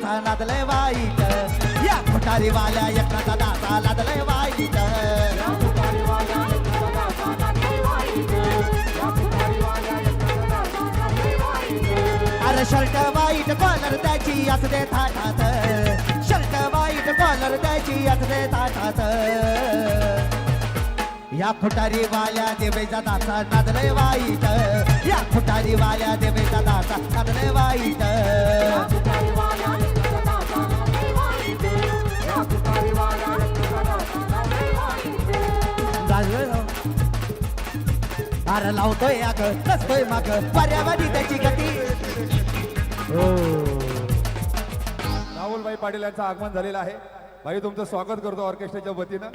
दादाचा नादलय वाईट या खुटारीवाल्या एकनाथ दादाचा नादलय वाईट अरे शर्ट वाईट कॉलर त्याची असते थाटात शर्ट वाईट कॉलर त्याची असते थाटात या खुटारीवाल्या देवेचा दाचा नादलय वाईट या खुटारीवाल्या देवेचा दाचा नादलय वाईट अरे लावतोय याक नसतोय माग पर्यावरणी त्याची गती. राहुलभाई पाटील यांचं आगमन झालेलं आहे. भाई तुमचं स्वागत करतो ऑर्केस्ट्राच्या वतीनं.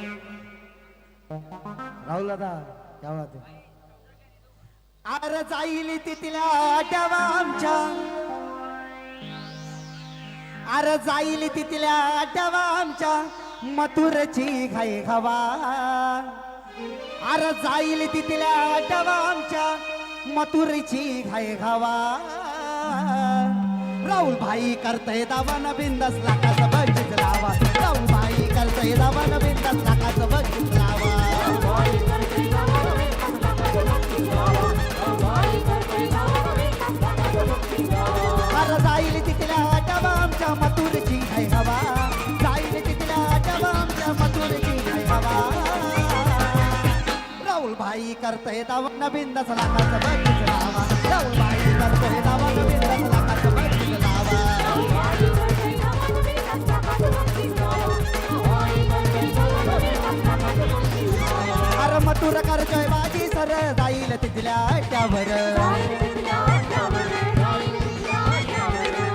राहुल दादा क्या बात आहे. अरे जाईल तिथल्या डवा आमच्या अरे जाईल तिथल्या डवा आमच्या मथुरची घाई हवा अरे जाईल तिथल्या डवा आमच्या मथुरची घाई हवा राहुल भाई करतय दावान बिंदस लाखाच बघित लावा राहुल भाई करतय दावान बिंदस लाखाच बघित लावा अरे जाईल तिथल्या डबा आमच्या मथुरची घाई हवा जाईल तिथल्या डबा आमच्या मथुरची घाई हवा राहुल भाई करतय दावान बिंदस लाखाच बघित लावा राहुल भाई करतय दावान बिंदस लाखाच बघित लावा अरे मथुर करतोय बाजी सर जाईल तिथल्या अड्ड्यावर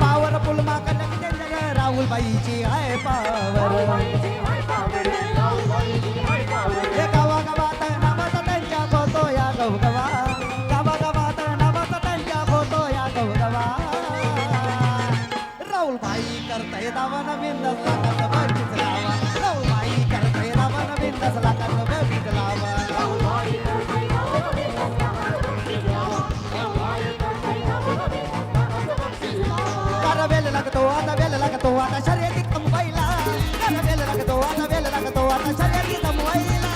पावरफुल माका नंदन राहुल बाईची आहे पावर हे गावा गावात नावाचा त्यांच्या फोटो या गवगवा गावा गावात नावाचा त्यांच्या फोटो या गवगवा राहुल भाई करतय दावा बिंदस लाखाचं बघित लावा राहुल भाई करतय दावा बिंदस लाखाचं बघित लावा वेल लागतो आता शर्यतीत कमवायला वेल लागतो आता शर्यतीत कमवायला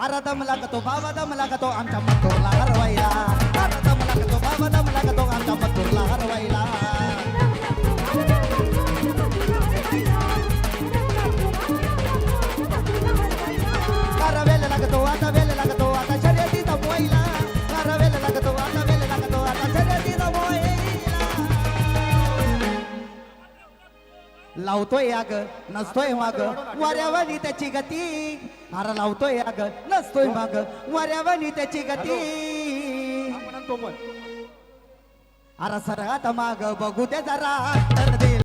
अरे दम लागतो बाबा दम लागतो आमच्या मथुरला हरवायला अरे दम लागतो बाबा दम लागतो आमच्या मथुरला हरवायला अरे वेल लागतो आता शर्यतीत कमवायला अरे वेल लागतो आता शर्यतीत कमवायला लावतोय याग नसतोय माग वाऱ्यावानी त्याची गती अरे लावतोय याग नसतोय माग वाऱ्यावानी त्याची गती अरे सरगात माग बघू दे जरा तर दे